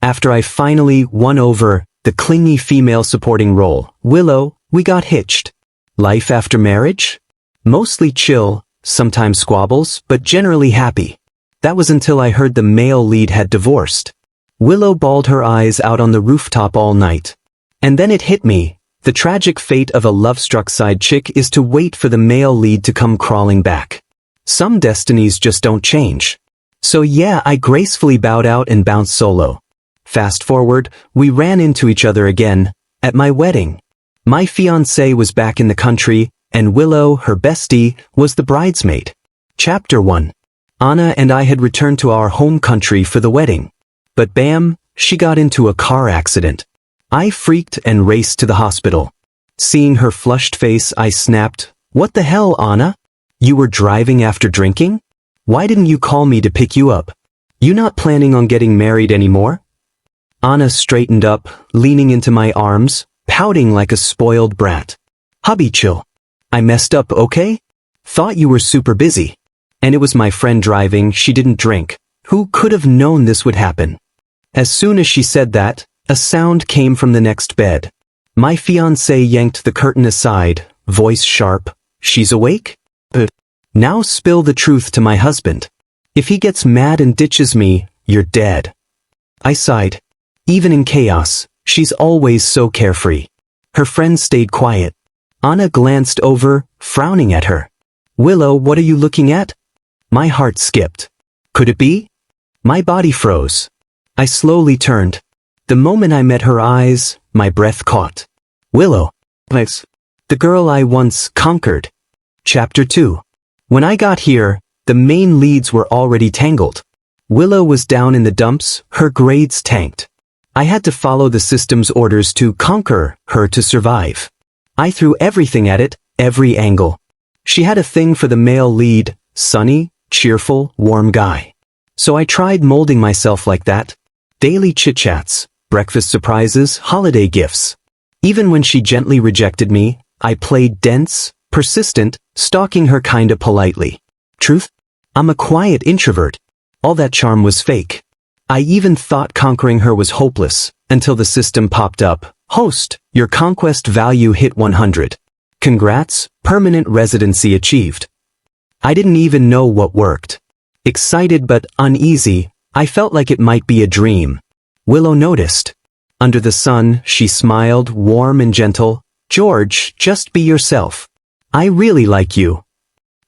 After I finally won over the clingy female supporting role, Willow, we got hitched. Life after marriage? Mostly chill, sometimes squabbles, but generally happy. That was until I heard the male lead had divorced. Willow bawled her eyes out on the rooftop all night. And then it hit me. The tragic fate of a love-struck side chick is to wait for the male lead to come crawling back. Some destinies just don't change. So yeah, I gracefully bowed out and bounced solo. Fast forward, we ran into each other again, at my wedding. My fiancé was back in the country, and Willow, her bestie, was the bridesmaid. Chapter 1. Anna and I had returned to our home country for the wedding. But bam, she got into a car accident. I freaked and raced to the hospital. Seeing her flushed face, I snapped, "What the hell, Anna? You were driving after drinking? Why didn't you call me to pick you up? You not planning on getting married anymore?" Anna straightened up, leaning into my arms, pouting like a spoiled brat. "Hubby, chill. I messed up, okay? Thought you were super busy. And it was my friend driving, she didn't drink. Who could have known this would happen?" As soon as she said that, a sound came from the next bed. My fiancé yanked the curtain aside, voice sharp, "She's awake? Now spill the truth to my husband. If he gets mad and ditches me, you're dead." I sighed. Even in chaos, she's always so carefree. Her friend stayed quiet. Anna glanced over, frowning at her. "Willow, what are you looking at?" My heart skipped. Could it be? My body froze. I slowly turned. The moment I met her eyes, my breath caught. Willow. The girl I once conquered. Chapter 2. When I got here, the main leads were already tangled. Willow was down in the dumps, her grades tanked. I had to follow the system's orders to conquer her to survive. I threw everything at it, every angle. She had a thing for the male lead, sunny, cheerful, warm guy. So I tried molding myself like that. Daily chit-chats, breakfast surprises, holiday gifts. Even when she gently rejected me, I played dense, persistent, stalking her kinda politely. Truth? I'm a quiet introvert. All that charm was fake. I even thought conquering her was hopeless, until the system popped up. "Host, your conquest value hit 100. Congrats, permanent residency achieved." I didn't even know what worked. Excited but uneasy, I felt like it might be a dream. Willow noticed. Under the sun, she smiled, warm and gentle. "George, just be yourself. I really like you."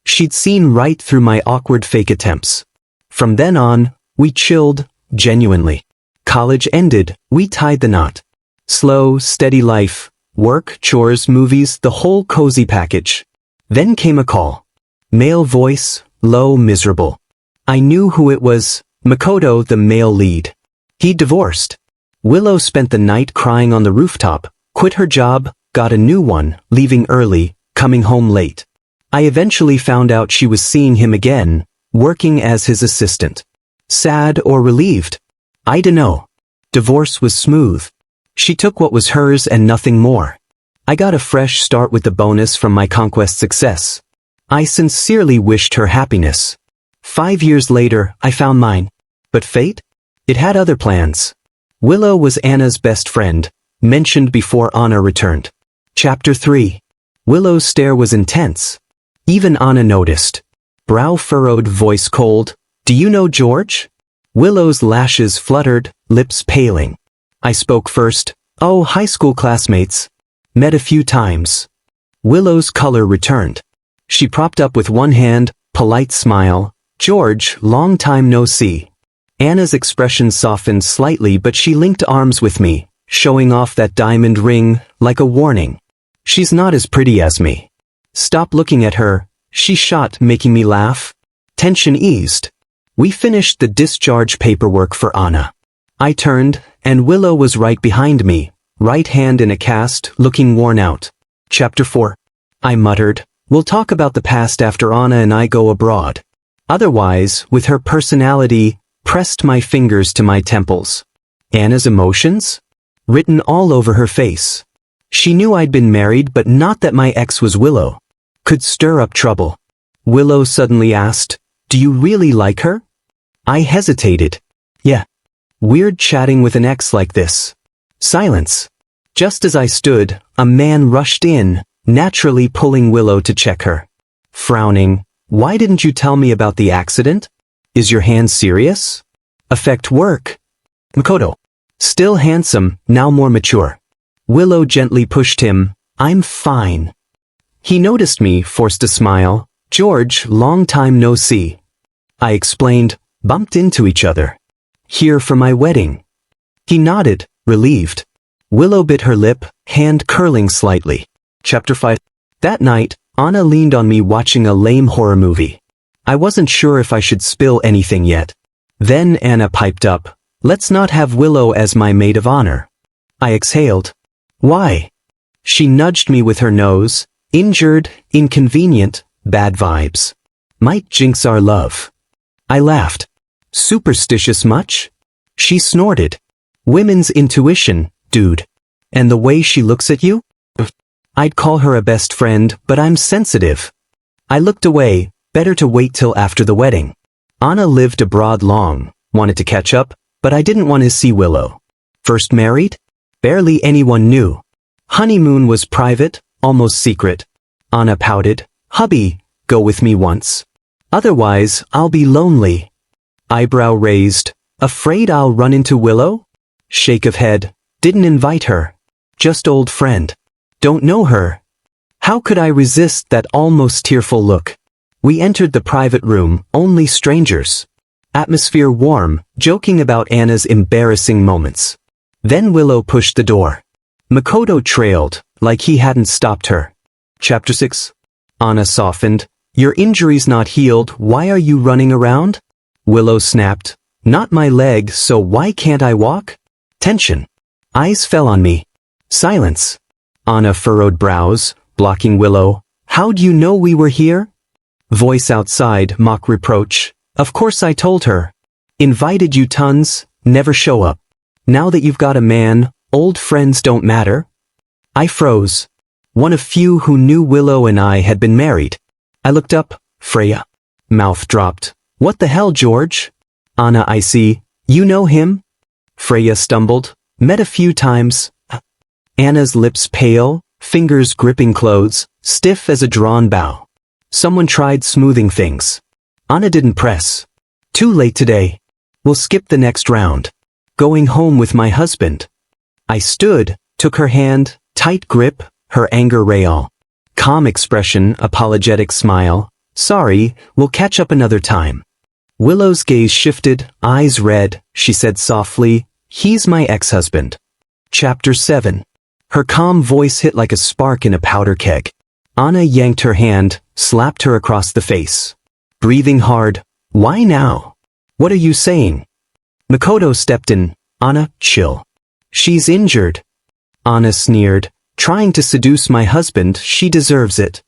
She'd seen right through my awkward fake attempts. From then on, we chilled, genuinely. College ended, we tied the knot. Slow, steady life, work, chores, movies, the whole cozy package. Then came a call. Male voice, low, miserable. I knew who it was, Makoto, the male lead. He'd divorced. Willow spent the night crying on the rooftop, quit her job, got a new one, leaving early, coming home late. I eventually found out she was seeing him again, working as his assistant. Sad or relieved? I dunno. Divorce was smooth. She took what was hers and nothing more. I got a fresh start with the bonus from my conquest success. I sincerely wished her happiness. 5 years later, I found mine. But fate? It had other plans. Willow was Anna's best friend, mentioned before Anna returned. Chapter 3. Willow's stare was intense. Even Anna noticed. Brow furrowed, voice cold. "Do you know George?" Willow's lashes fluttered, lips paling. I spoke first. "Oh, high school classmates. Met a few times." Willow's color returned. She propped up with one hand, polite smile. "George, long time no see." Anna's expression softened slightly, but she linked arms with me, showing off that diamond ring, like a warning. "She's not as pretty as me." "Stop looking at her," she shot, making me laugh. Tension eased. We finished the discharge paperwork for Anna. I turned, and Willow was right behind me, right hand in a cast, looking worn out. Chapter 4. I muttered, "We'll talk about the past after Anna and I go abroad." Otherwise, with her personality, pressed my fingers to my temples. Anna's emotions? Written all over her face. She knew I'd been married, but not that my ex was Willow. Could stir up trouble. Willow suddenly asked, "Do you really like her?" I hesitated. "Yeah." Weird chatting with an ex like this. Silence. Just as I stood, a man rushed in, naturally pulling Willow to check her. Frowning, "Why didn't you tell me about the accident? Is your hand serious? Affect work?" Makoto. Still handsome, now more mature. Willow gently pushed him. "I'm fine." He noticed me, forced a smile. "George, long time no see." I explained, "Bumped into each other. Here for my wedding." He nodded, relieved. Willow bit her lip, hand curling slightly. Chapter 5. That night, Anna leaned on me watching a lame horror movie. I wasn't sure if I should spill anything yet. Then Anna piped up, "Let's not have Willow as my maid of honor." I exhaled. "Why?" She nudged me with her nose. "Injured, inconvenient, bad vibes. Might jinx our love." I laughed. "Superstitious much?" She snorted. "Women's intuition, dude. And the way she looks at you? I'd call her a best friend, but I'm sensitive." I looked away, better to wait till after the wedding. Anna lived abroad long, wanted to catch up, but I didn't want to see Willow. First married? Barely anyone knew. Honeymoon was private, almost secret. Anna pouted, "Hubby, go with me once. Otherwise, I'll be lonely." Eyebrow raised, "Afraid I'll run into Willow?" Shake of head, "Didn't invite her. Just old friend. Don't know her." How could I resist that almost tearful look? We entered the private room, only strangers. Atmosphere warm, joking about Anna's embarrassing moments. Then Willow pushed the door. Makoto trailed, like he hadn't stopped her. Chapter 6. Anna softened. "Your injury's not healed, why are you running around?" Willow snapped. "Not my leg, so why can't I walk?" Tension. Eyes fell on me. Silence. Anna furrowed brows, blocking Willow. "How'd you know we were here?" Voice outside, mock reproach. "Of course I told her. Invited you tons, never show up. Now that you've got a man, old friends don't matter." I froze. One of few who knew Willow and I had been married. I looked up. Freya. Mouth dropped. "What the hell, George?" Anna, "I see. You know him?" Freya stumbled. "Met a few times." Anna's lips pale, fingers gripping clothes, stiff as a drawn bow. Someone tried smoothing things. Anna didn't press. "Too late today. We'll skip the next round. Going home with my husband." I stood, took her hand, tight grip, her anger real. Calm expression, apologetic smile. "Sorry, we'll catch up another time." Willow's gaze shifted, eyes red. She said softly, "He's my ex-husband." Chapter 7. Her calm voice hit like a spark in a powder keg. Anna yanked her hand, slapped her across the face. Breathing hard. "Why now? What are you saying?" Makoto stepped in. "Anna, chill. She's injured." Anna sneered. "Trying to seduce my husband, she deserves it."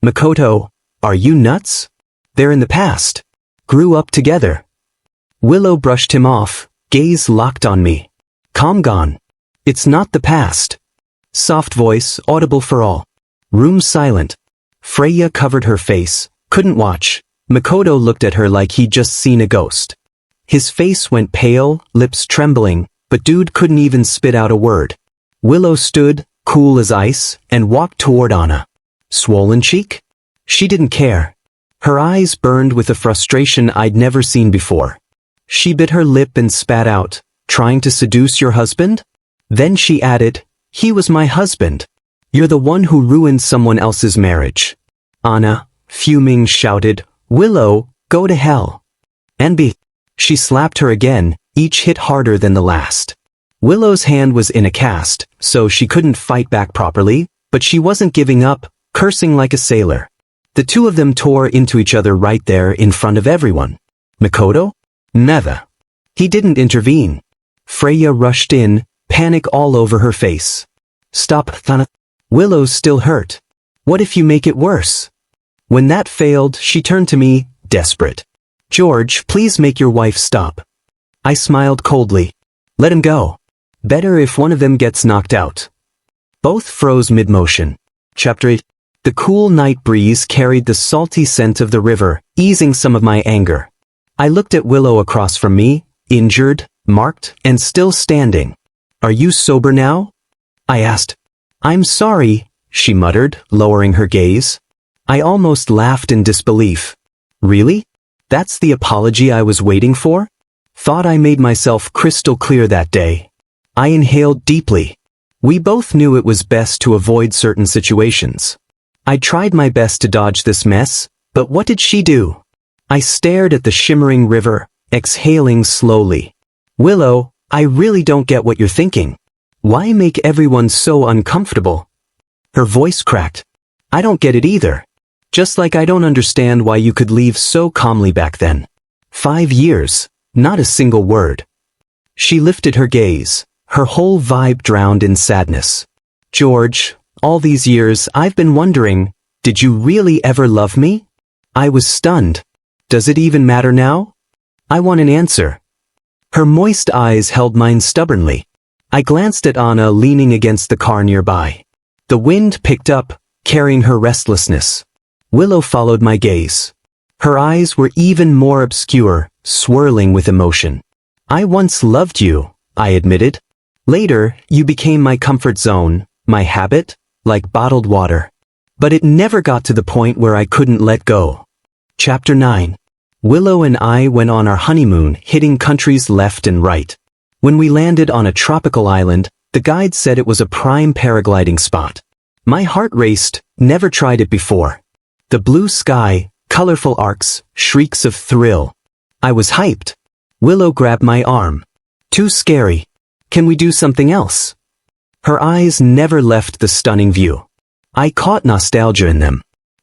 Makoto, "Are you nuts? They're in the past. Grew up together." Willow brushed him off, gaze locked on me. "Calm gone. It's not the past." Soft voice, audible for all. Room silent. Freya covered her face, couldn't watch. Makoto looked at her like he'd just seen a ghost. His face went pale, lips trembling, but dude couldn't even spit out a word. Willow stood, cool as ice, and walked toward Anna. Swollen cheek? She didn't care. Her eyes burned with a frustration I'd never seen before. She bit her lip and spat out, "Trying to seduce your husband?" Then she added, "He was my husband. You're the one who ruined someone else's marriage." Anna, fuming, shouted, "Willow, go to hell." "And She slapped her again, each hit harder than the last. Willow's hand was in a cast, so she couldn't fight back properly, but she wasn't giving up, cursing like a sailor. The two of them tore into each other right there in front of everyone. Makoto? Never. He didn't intervene. Freya rushed in, panic all over her face. "Stop, Thana. Willow's still hurt. What if you make it worse?" When that failed, she turned to me, desperate. "George, please make your wife stop." I smiled coldly. "Let him go. Better if one of them gets knocked out." Both froze mid-motion. Chapter 8. The cool night breeze carried the salty scent of the river, easing some of my anger. I looked at Willow across from me, injured, marked and still standing. Are you sober now? I asked. I'm sorry, she muttered, lowering her gaze. I almost laughed in disbelief. Really? That's the apology I was waiting for? Thought I made myself crystal clear that day. I inhaled deeply. We both knew it was best to avoid certain situations. I tried my best to dodge this mess, but what did she do? I stared at the shimmering river, exhaling slowly. Willow, I really don't get what you're thinking. Why make everyone so uncomfortable? Her voice cracked. I don't get it either. Just like I don't understand why you could leave so calmly back then. 5 years, not a single word. She lifted her gaze, her whole vibe drowned in sadness. George, all these years I've been wondering, did you really ever love me? I was stunned. Does it even matter now? I want an answer. Her moist eyes held mine stubbornly. I glanced at Anna leaning against the car nearby. The wind picked up, carrying her restlessness. Willow followed my gaze. Her eyes were even more obscure, swirling with emotion. I once loved you, I admitted. Later, you became my comfort zone, my habit, like bottled water. But it never got to the point where I couldn't let go. Chapter 9. Willow and I went on our honeymoon, hitting countries left and right. When we landed on a tropical island, the guide said it was a prime paragliding spot. My heart raced, never tried it before. The blue sky, colorful arcs, shrieks of thrill. I was hyped. Willow grabbed my arm. Too scary. Can we do something else? Her eyes never left the stunning view. I caught nostalgia in them.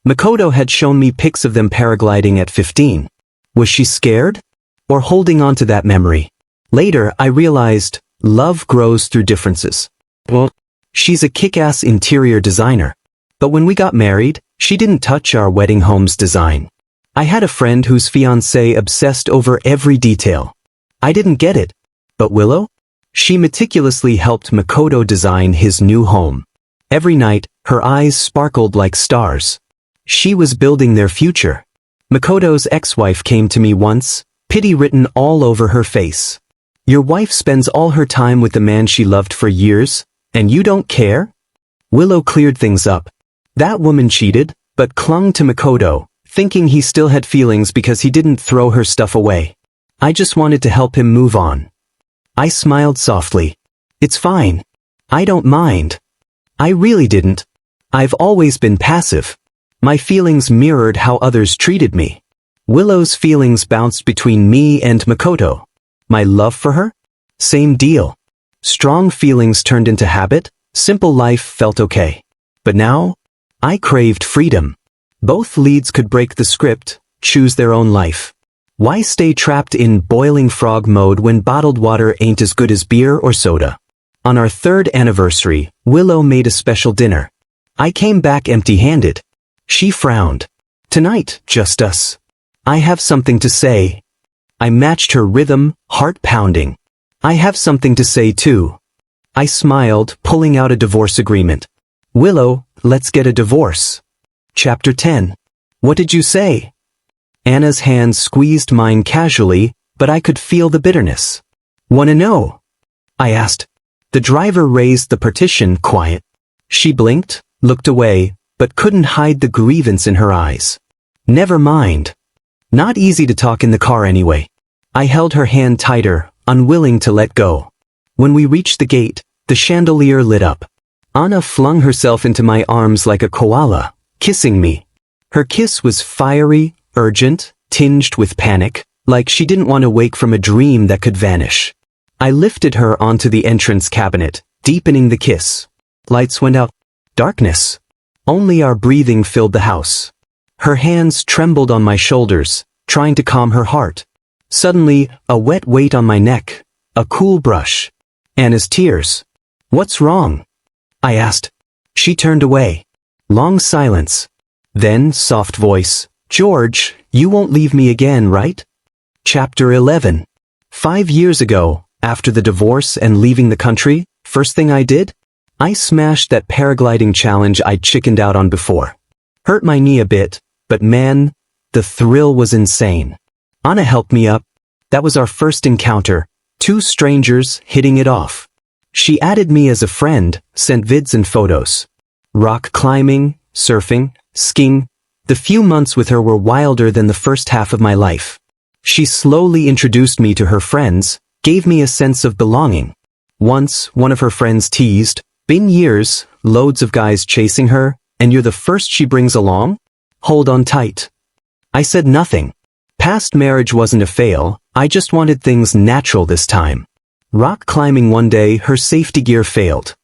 Makoto had shown me pics of them paragliding at 15. Was she scared? Or holding on to that memory? Later, I realized, love grows through differences. Well, she's a kick-ass interior designer. But when we got married, she didn't touch our wedding home's design. I had a friend whose fiancé obsessed over every detail. I didn't get it. But Willow? She meticulously helped Makoto design his new home. Every night, her eyes sparkled like stars. She was building their future. Makoto's ex-wife came to me once, pity written all over her face. Your wife spends all her time with the man she loved for years, and you don't care? Willow cleared things up. That woman cheated, but clung to Makoto, thinking he still had feelings because he didn't throw her stuff away. I just wanted to help him move on. I smiled softly. It's fine. I don't mind. I really didn't. I've always been passive. My feelings mirrored how others treated me. Willow's feelings bounced between me and Makoto. My love for her? Same deal. Strong feelings turned into habit, simple life felt okay. But now, I craved freedom. Both leads could break the script, choose their own life. Why stay trapped in boiling frog mode when bottled water ain't as good as beer or soda? On our 3rd anniversary, Willow made a special dinner. I came back empty-handed. She frowned. Tonight, just us. I have something to say. I matched her rhythm, heart pounding. I have something to say too. I smiled, pulling out a divorce agreement. Willow, let's get a divorce. Chapter 10. What did you say? Anna's hand squeezed mine casually, but I could feel the bitterness. Wanna know? I asked. The driver raised the partition, quiet. She blinked, looked away, but couldn't hide the grievance in her eyes. Never mind. Not easy to talk in the car anyway. I held her hand tighter, unwilling to let go. When we reached the gate, the chandelier lit up. Anna flung herself into my arms like a koala, kissing me. Her kiss was fiery, urgent, tinged with panic, like she didn't want to wake from a dream that could vanish. I lifted her onto the entrance cabinet, deepening the kiss. Lights went out. Darkness. Only our breathing filled the house. Her hands trembled on my shoulders, trying to calm her heart. Suddenly, a wet weight on my neck, a cool brush. Anna's tears. What's wrong? I asked. She turned away. Long silence. Then, soft voice. George, you won't leave me again, right? Chapter 11. 5 years ago, after the divorce and leaving the country, first thing I did? I smashed that paragliding challenge I'd chickened out on before. Hurt my knee a bit, but man, the thrill was insane. Anna helped me up. That was our first encounter, Two strangers hitting it off. She added me as a friend, sent vids and photos. Rock climbing, surfing, skiing. The few months with her were wilder than the first half of my life. She slowly introduced me to her friends, gave me a sense of belonging. Once, one of her friends teased, "Been years, loads of guys chasing her, and you're the first she brings along? Hold on tight." I said nothing. Past marriage wasn't a fail, I just wanted things natural this time. Rock climbing one day, her safety gear failed.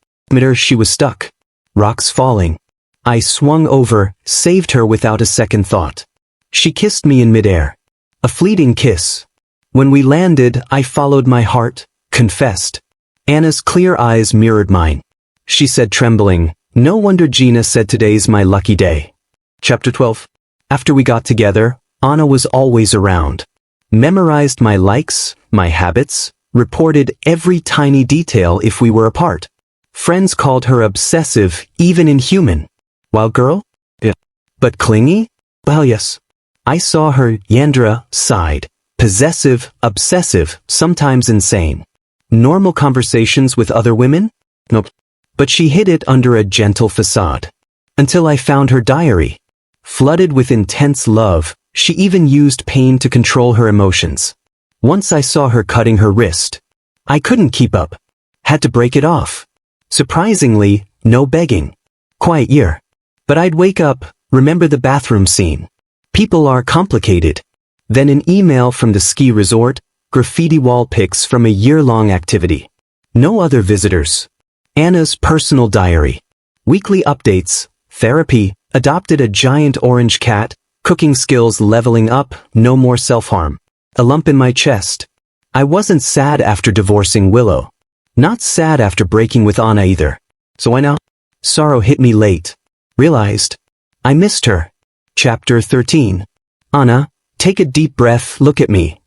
She was stuck. Rocks falling. I swung over, saved her without a second thought. She kissed me in midair. A fleeting kiss. When we landed, I followed my heart, confessed. Anna's clear eyes mirrored mine. She said, trembling, "No wonder Gina said today's my lucky day." Chapter 12. After we got together, Anna was always around. Memorized my likes, my habits, reported every tiny detail if we were apart. Friends called her obsessive, even inhuman. Wild girl? Yeah. But clingy? Well, yes. I saw her, Yandra, side. Possessive, obsessive, sometimes insane. Normal conversations with other women? Nope. But she hid it under a gentle facade. Until I found her diary. Flooded with intense love, she even used pain to control her emotions. Once I saw her cutting her wrist. I couldn't keep up. Had to break it off. Surprisingly, no begging. Quiet year. But I'd wake up, remember the bathroom scene. People are complicated. Then an email from the ski resort, graffiti wall pics from a year-long activity. No other visitors. Anna's personal diary. Weekly updates, therapy, adopted a giant orange cat, cooking skills leveling up, no more self-harm. A lump in my chest. I wasn't sad after divorcing Willow. Not sad after breaking with Anna either. So why now? Sorrow hit me late. Realized. I missed her. Chapter 13. Anna, take a deep breath, look at me.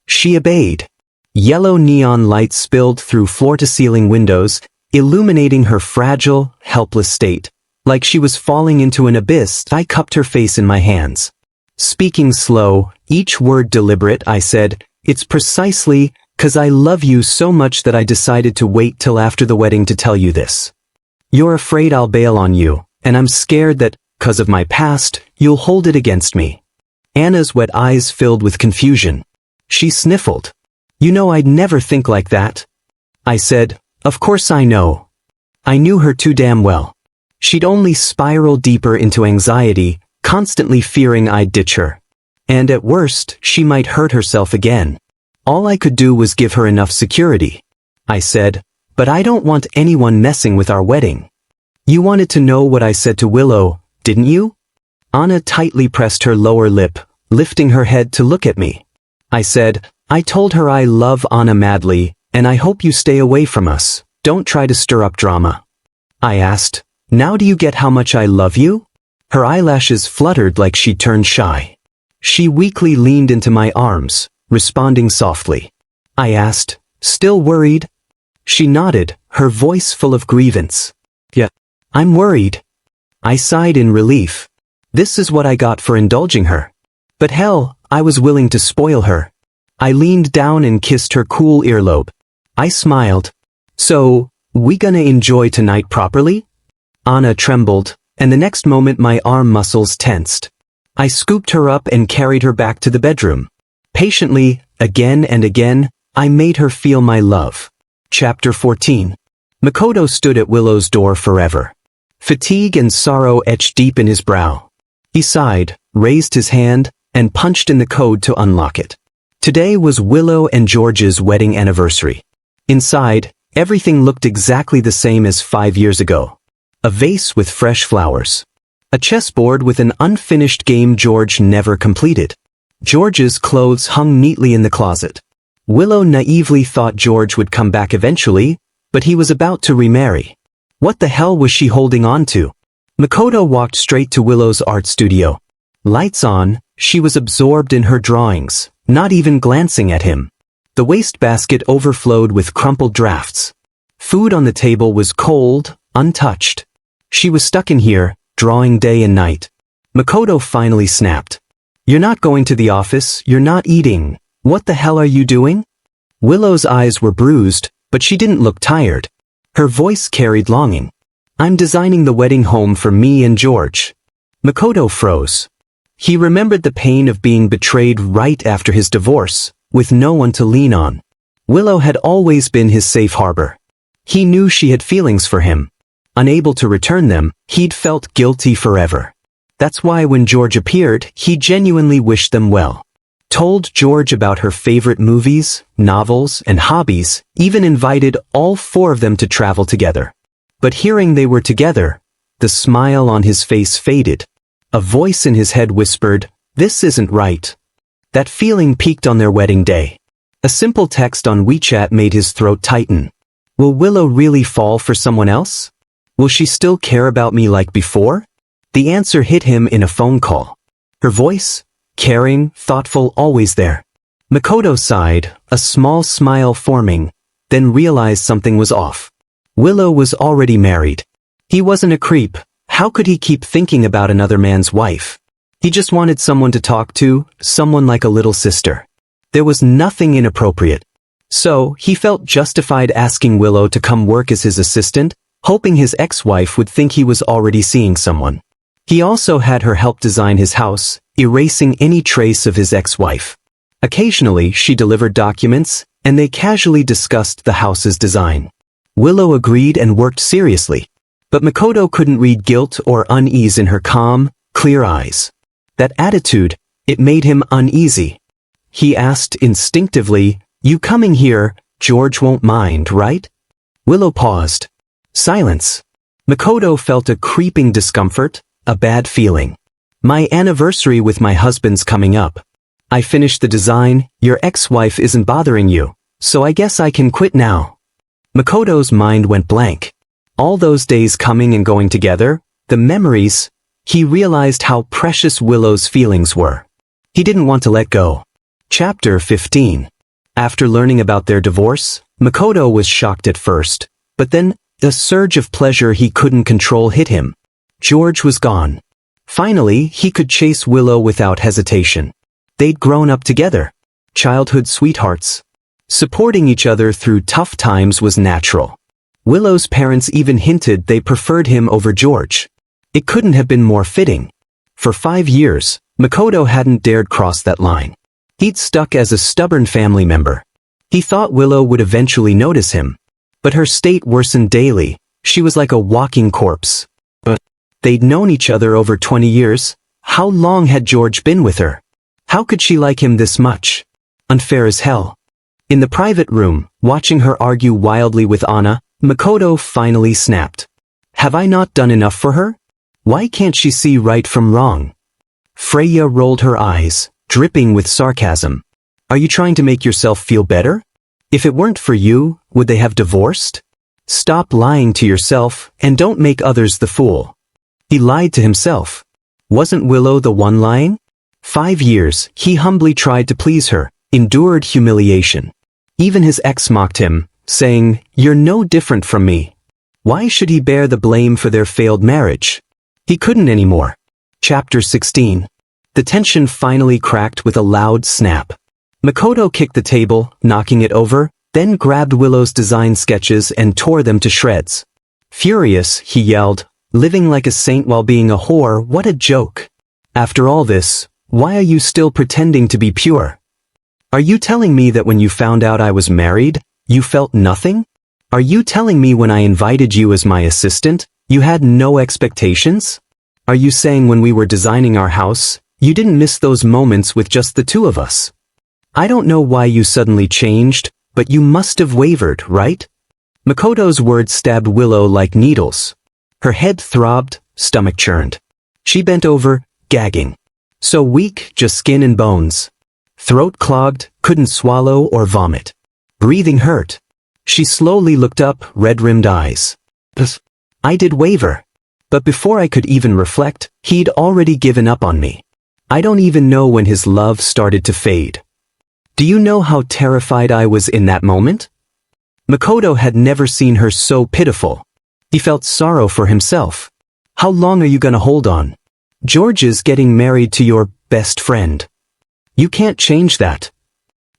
She obeyed. Yellow neon light spilled through floor-to-ceiling windows, illuminating her fragile, helpless state. Like she was falling into an abyss, I cupped her face in my hands. Speaking slow, each word deliberate, I said, "It's precisely 'cause I love you so much that I decided to wait till after the wedding to tell you this. You're afraid I'll bail on you, and I'm scared that, 'cause of my past, you'll hold it against me." Anna's wet eyes filled with confusion. She sniffled. "You know I'd never think like that." I said, "Of course I know." I knew her too damn well. She'd only spiral deeper into anxiety, constantly fearing I'd ditch her. And at worst, she might hurt herself again. All I could do was give her enough security. I said, "But I don't want anyone messing with our wedding." "You wanted to know what I said to Willow, didn't you?" Anna tightly pressed her lower lip, lifting her head to look at me. I said, "I told her I love Anna madly, and I hope you stay away from us. Don't try to stir up drama." I asked, "Now do you get how much I love you?" Her eyelashes fluttered like she turned shy. She weakly leaned into my arms, responding softly. I asked, "Still worried?" She nodded, her voice full of grievance. "Yeah, I'm worried." I sighed in relief. This is what I got for indulging her. But hell, I was willing to spoil her. I leaned down and kissed her cool earlobe. I smiled. "So, we gonna enjoy tonight properly?" Anna trembled, and the next moment my arm muscles tensed. I scooped her up and carried her back to the bedroom. Patiently, again and again, I made her feel my love. Chapter 14. Makoto stood at Willow's door forever. Fatigue and sorrow etched deep in his brow. He sighed, raised his hand, and punched in the code to unlock it. Today was Willow and George's wedding anniversary. Inside, everything looked exactly the same as 5 years ago. A vase with fresh flowers. A chessboard with an unfinished game George never completed. George's clothes hung neatly in the closet. Willow naively thought George would come back eventually, but he was about to remarry. What the hell was she holding on to? Makoto walked straight to Willow's art studio. Lights on, she was absorbed in her drawings, not even glancing at him. The wastebasket overflowed with crumpled drafts. Food on the table was cold, untouched. She was stuck in here, drawing day and night. Makoto finally snapped. "You're not going to the office, you're not eating. What the hell are you doing?" Willow's eyes were bruised, but she didn't look tired. Her voice carried longing. I'm designing the wedding home for me and George. Makoto froze. He remembered the pain of being betrayed right after his divorce, with no one to lean on. Willow had always been his safe harbor. He knew she had feelings for him. Unable to return them, he'd felt guilty forever. That's why when George appeared, he genuinely wished them well. Told George about her favorite movies, novels, and hobbies, even invited all four of them to travel together. But hearing they were together, the smile on his face faded. A voice in his head whispered, "This isn't right." That feeling peaked on their wedding day. A simple text on WeChat made his throat tighten. Will Willow really fall for someone else? Will she still care about me like before? The answer hit him in a phone call. Her voice, caring, thoughtful, always there. Makoto sighed, a small smile forming, then realized something was off. Willow was already married. He wasn't a creep. How could he keep thinking about another man's wife? He just wanted someone to talk to, someone like a little sister. There was nothing inappropriate. So, he felt justified asking Willow to come work as his assistant, hoping his ex-wife would think he was already seeing someone. He also had her help design his house, erasing any trace of his ex-wife. Occasionally, she delivered documents, and they casually discussed the house's design. Willow agreed and worked seriously. But Makoto couldn't read guilt or unease in her calm, clear eyes. That attitude, it made him uneasy. He asked instinctively, "You coming here, George won't mind, right?" Willow paused. Silence. Makoto felt a creeping discomfort, a bad feeling. "My anniversary with my husband's coming up. I finished the design, your ex-wife isn't bothering you, so I guess I can quit now." Makoto's mind went blank. All those days coming and going together, the memories, he realized how precious Willow's feelings were. He didn't want to let go. Chapter 15. After learning about their divorce, Makoto was shocked at first, but then, a surge of pleasure he couldn't control hit him. George was gone. Finally, he could chase Willow without hesitation. They'd grown up together. Childhood sweethearts. Supporting each other through tough times was natural. Willow's parents even hinted they preferred him over George. It couldn't have been more fitting. For 5 years, Makoto hadn't dared cross that line. He'd stuck as a stubborn family member. He thought Willow would eventually notice him. But her state worsened daily. She was like a walking corpse. But they'd known each other over 20 years. How long had George been with her? How could she like him this much? Unfair as hell. In the private room, watching her argue wildly with Anna, Makoto finally snapped. Have I not done enough for her? Why can't she see right from wrong? Freya rolled her eyes, dripping with sarcasm. Are you trying to make yourself feel better? If it weren't for you, would they have divorced? Stop lying to yourself, and don't make others the fool. He lied to himself. Wasn't Willow the one lying? 5 years, he humbly tried to please her, endured humiliation. Even his ex mocked him, saying, "You're no different from me." Why should he bear the blame for their failed marriage? He couldn't anymore. Chapter 16. The tension finally cracked with a loud snap. Makoto kicked the table, knocking it over, then grabbed Willow's design sketches and tore them to shreds. Furious, he yelled, "Living like a saint while being a whore, what a joke. After all this, why are you still pretending to be pure? Are you telling me that when you found out I was married, you felt nothing? Are you telling me when I invited you as my assistant, you had no expectations? Are you saying when we were designing our house, you didn't miss those moments with just the two of us? I don't know why you suddenly changed, but you must have wavered, right?" Makoto's words stabbed Willow like needles. Her head throbbed, stomach churned. She bent over, gagging. So weak, just skin and bones. Throat clogged, couldn't swallow or vomit. Breathing hurt. She slowly looked up, red-rimmed eyes. I did waver. But before I could even reflect, he'd already given up on me. I don't even know when his love started to fade. Do you know how terrified I was in that moment? Makoto had never seen her so pitiful. He felt sorrow for himself. How long are you gonna hold on? George is getting married to your best friend. You can't change that.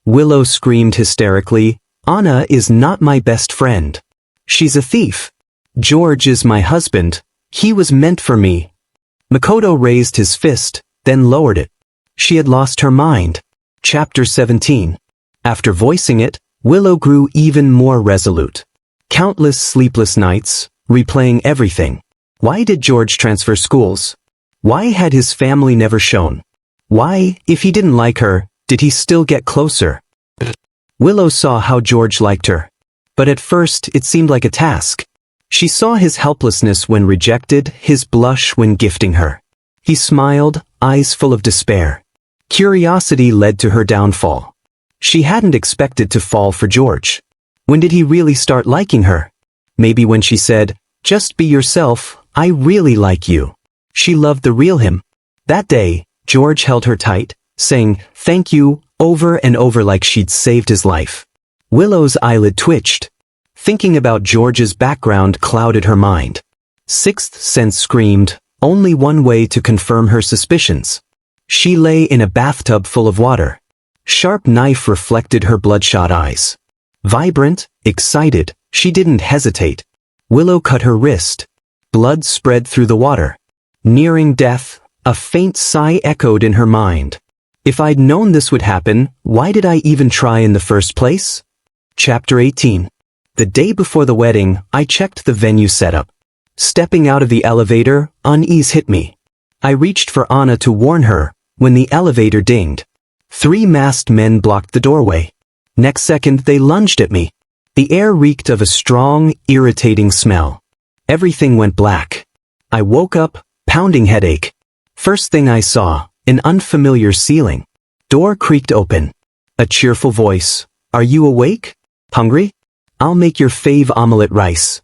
Willow screamed hysterically. Anna is not my best friend. She's a thief. George is my husband. He was meant for me. Makoto raised his fist, then lowered it. She had lost her mind. Chapter 17. After voicing it, Willow grew even more resolute. Countless sleepless nights, replaying everything. Why did George transfer schools? Why had his family never shown? Why, if he didn't like her, did he still get closer? Willow saw how George liked her. But at first it seemed like a task. She saw his helplessness when rejected, his blush when gifting her. He smiled, eyes full of despair. Curiosity led to her downfall. She hadn't expected to fall for George. When did he really start liking her? Maybe when she said, "Just be yourself, I really like you." She loved the real him. That day, George held her tight, saying, "Thank you," over and over like she'd saved his life. Willow's eyelid twitched. Thinking about George's background clouded her mind. Sixth sense screamed, only one way to confirm her suspicions. She lay in a bathtub full of water. Sharp knife reflected her bloodshot eyes. Vibrant, excited, she didn't hesitate. Willow cut her wrist. Blood spread through the water. Nearing death, a faint sigh echoed in her mind. If I'd known this would happen, why did I even try in the first place? Chapter 18. The day before the wedding, I checked the venue setup. Stepping out of the elevator, unease hit me. I reached for Anna to warn her, when the elevator dinged. 3 masked men blocked the doorway. Next second they lunged at me. The air reeked of a strong, irritating smell. Everything went black. I woke up, pounding headache. First thing I saw, an unfamiliar ceiling. Door creaked open. A cheerful voice. "Are you awake? Hungry? I'll make your fave omelette rice."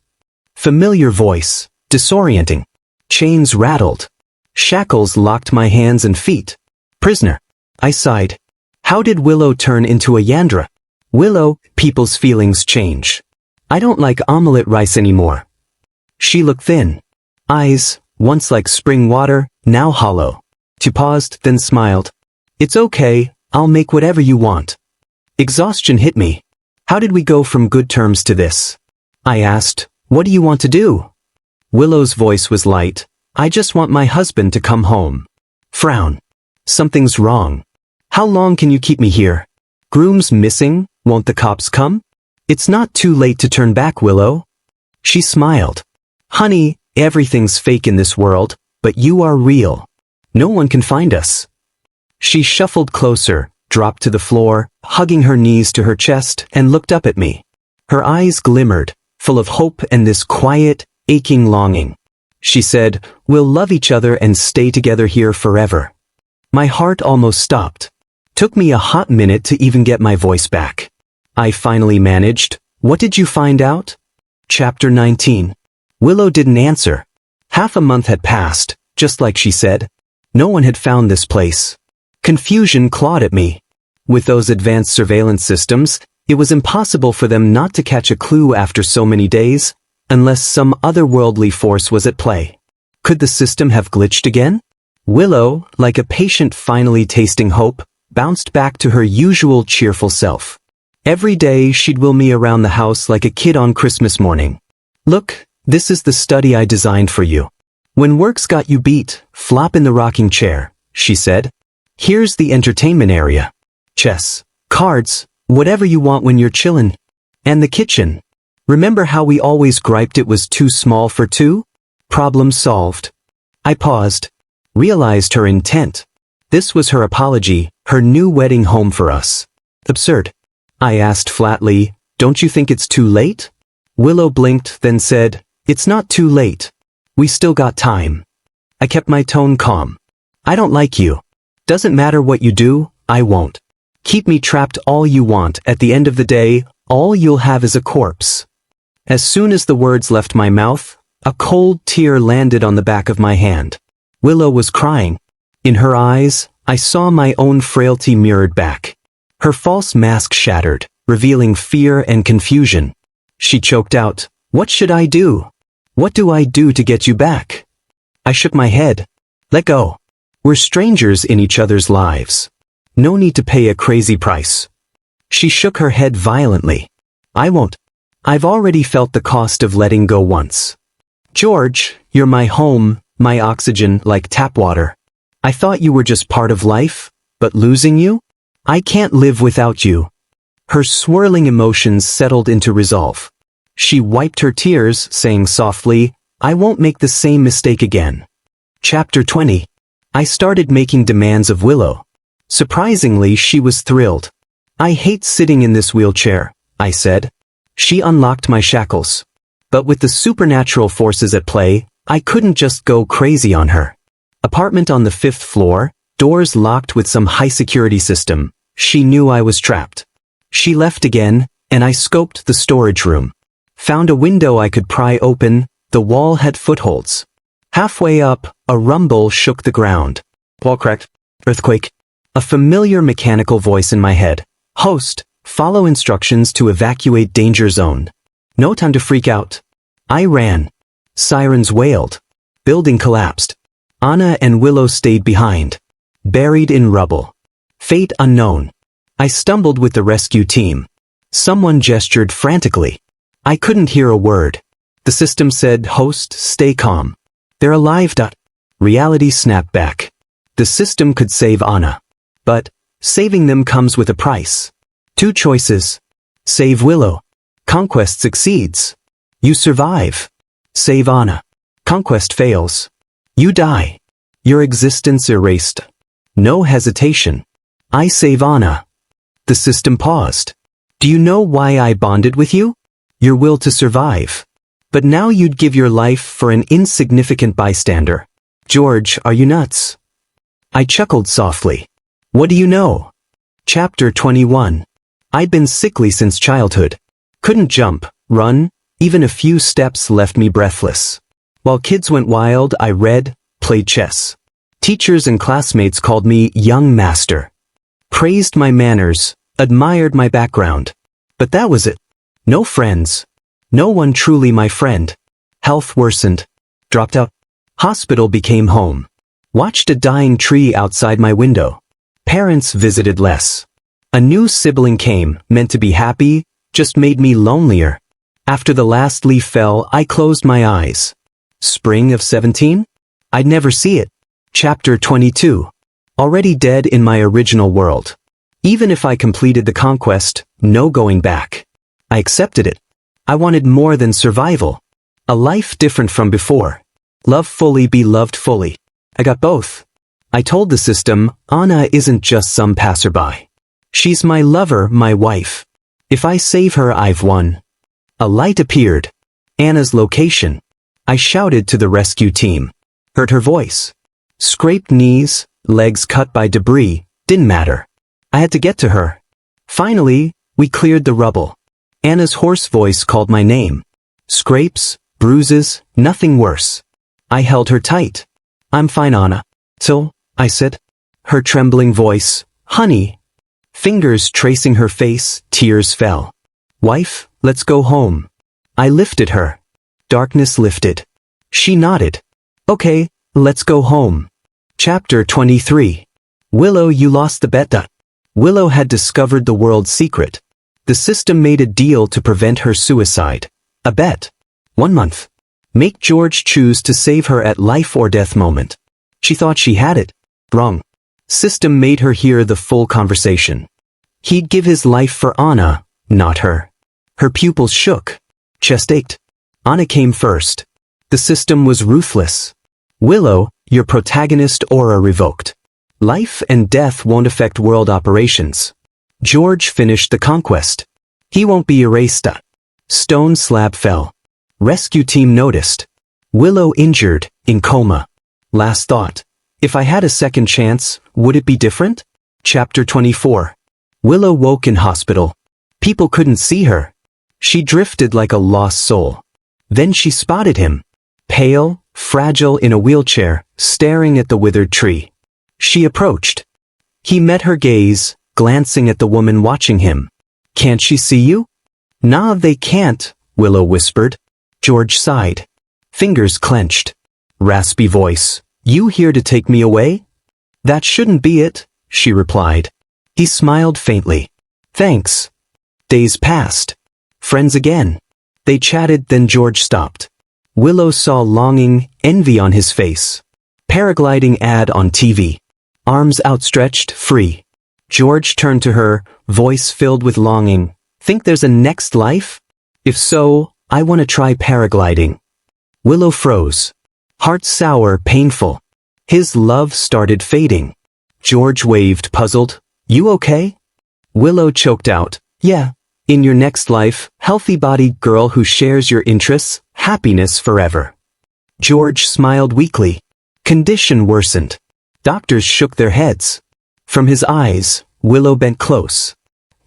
Familiar voice, disorienting. Chains rattled. Shackles locked my hands and feet. Prisoner. I sighed. How did Willow turn into a Yandra? Willow, people's feelings change. I don't like omelette rice anymore. She looked thin. Eyes, once like spring water, now hollow. She paused, then smiled. It's okay, I'll make whatever you want. Exhaustion hit me. How did we go from good terms to this? I asked, what do you want to do? Willow's voice was light. I just want my husband to come home. Frown. Something's wrong. How long can you keep me here? Groom's missing, won't the cops come? It's not too late to turn back, Willow. She smiled. Honey, everything's fake in this world, but you are real. No one can find us. She shuffled closer, dropped to the floor, hugging her knees to her chest, and looked up at me. Her eyes glimmered, full of hope and this quiet, aching longing. She said, we'll love each other and stay together here forever. My heart almost stopped. Took me a hot minute to even get my voice back. I finally managed. What did you find out? Chapter 19. Willow didn't answer. Half a month had passed, just like she said. No one had found this place. Confusion clawed at me. With those advanced surveillance systems, it was impossible for them not to catch a clue after so many days, unless some otherworldly force was at play. Could the system have glitched again? Willow, like a patient finally tasting hope, bounced back to her usual cheerful self. Every day she'd wheel me around the house like a kid on Christmas morning. Look, this is the study I designed for you. When work's got you beat, flop in the rocking chair, she said. Here's the entertainment area. Chess, cards, whatever you want when you're chillin'. And the kitchen. Remember how we always griped it was too small for two? Problem solved. I paused. Realized her intent. This was her apology, her new wedding home for us. Absurd. I asked flatly, don't you think it's too late? Willow blinked, then said, it's not too late. We still got time. I kept my tone calm. I don't like you. Doesn't matter what you do, I won't. Keep me trapped all you want. At the end of the day, all you'll have is a corpse. As soon as the words left my mouth, a cold tear landed on the back of my hand. Willow was crying. In her eyes, I saw my own frailty mirrored back. Her false mask shattered, revealing fear and confusion. She choked out, what should I do? What do I do to get you back? I shook my head. Let go. We're strangers in each other's lives. No need to pay a crazy price. She shook her head violently. I won't. I've already felt the cost of letting go once. George, you're my home, my oxygen, like tap water. I thought you were just part of life, but losing you? I can't live without you. Her swirling emotions settled into resolve. She wiped her tears, saying softly, I won't make the same mistake again. Chapter 20. I started making demands of Willow. Surprisingly, she was thrilled. I hate sitting in this wheelchair, I said. She unlocked my shackles. But with the supernatural forces at play, I couldn't just go crazy on her. Apartment on the 5th floor, doors locked with some high-security system. She knew I was trapped. She left again, and I scoped the storage room. Found a window I could pry open. The wall had footholds. Halfway up, a rumble shook the ground. Wall cracked. Earthquake. A familiar mechanical voice in my head. Host, follow instructions to evacuate danger zone. No time to freak out. I ran. Sirens wailed. Building collapsed. Anna and Willow stayed behind. Buried in rubble. Fate unknown. I stumbled with the rescue team. Someone gestured frantically. I couldn't hear a word. The system said, Host, stay calm. They're alive. Reality snapped back. The system could save Anna. But saving them comes with a price. 2 choices. Save Willow. Conquest succeeds. You survive. Save Anna. Conquest fails. You die. Your existence erased. No hesitation. I save Anna. The system paused. Do you know why I bonded with you? Your will to survive. But now you'd give your life for an insignificant bystander. George, are you nuts? I chuckled softly. What do you know? Chapter 21. I'd been sickly since childhood. Couldn't jump, run, even a few steps left me breathless. While kids went wild, I read, played chess. Teachers and classmates called me young master. Praised my manners, admired my background. But that was it. No friends. No one truly my friend. Health worsened. Dropped out. Hospital became home. Watched a dying tree outside my window. Parents visited less. A new sibling came, meant to be happy, just made me lonelier. After the last leaf fell, I closed my eyes. Spring of 17? I'd never see it. Chapter 22. Already dead in my original world. Even if I completed the conquest, no going back. I accepted it. I wanted more than survival. A life different from before. Love fully, be loved fully. I got both. I told the system, Anna isn't just some passerby. She's my lover, my wife. If I save her, I've won. A light appeared. Anna's location. I shouted to the rescue team. Heard her voice. Scraped knees, legs cut by debris, didn't matter. I had to get to her. Finally, we cleared the rubble. Anna's hoarse voice called my name. Scrapes, bruises, nothing worse. I held her tight. I'm fine, Anna. So, I said. Her trembling voice, honey. Fingers tracing her face, tears fell. Wife, let's go home. I lifted her. Darkness lifted. She nodded. Okay, let's go home. Chapter 23. Willow, you lost the bet. Willow had discovered the world's secret. The system made a deal to prevent her suicide. A bet. 1 month. Make George choose to save her at life or death moment. She thought she had it. Wrong. System made her hear the full conversation. He'd give his life for Anna, not her. Her pupils shook. Chest ached. Anna came first. The system was ruthless. Willow, your protagonist aura revoked. Life and death won't affect world operations. George finished the conquest. He won't be erased. Stone slab fell. Rescue team noticed. Willow injured, in coma. Last thought. If I had a second chance, would it be different? Chapter 24. Willow woke in hospital. People couldn't see her. She drifted like a lost soul. Then she spotted him. Pale, fragile in a wheelchair, staring at the withered tree. She approached. He met her gaze, glancing at the woman watching him. Can't she see you? Nah, they can't, Willow whispered. George sighed. Fingers clenched. Raspy voice. You here to take me away? That shouldn't be it, she replied. He smiled faintly. Thanks. Days passed. Friends again. They chatted, then George stopped. Willow saw longing, envy on his face. Paragliding ad on TV. Arms outstretched, free. George turned to her, voice filled with longing. Think there's a next life? If so, I want to try paragliding. Willow froze. Heart sour, painful. His love started fading. George waved, puzzled. You okay? Willow choked out. Yeah. In your next life, healthy-bodied girl who shares your interests, happiness forever. George smiled weakly. Condition worsened. Doctors shook their heads. From his eyes, Willow bent close.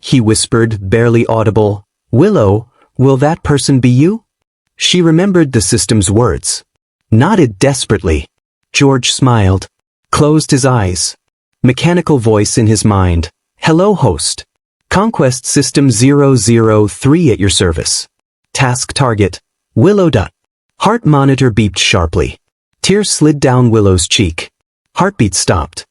He whispered, barely audible, Willow, will that person be you? She remembered the system's words. Nodded desperately. George smiled. Closed his eyes. Mechanical voice in his mind. Hello, host. Conquest System 003 at your service. Task target. Willow. Heart monitor beeped sharply. Tears slid down Willow's cheek. Heartbeat stopped.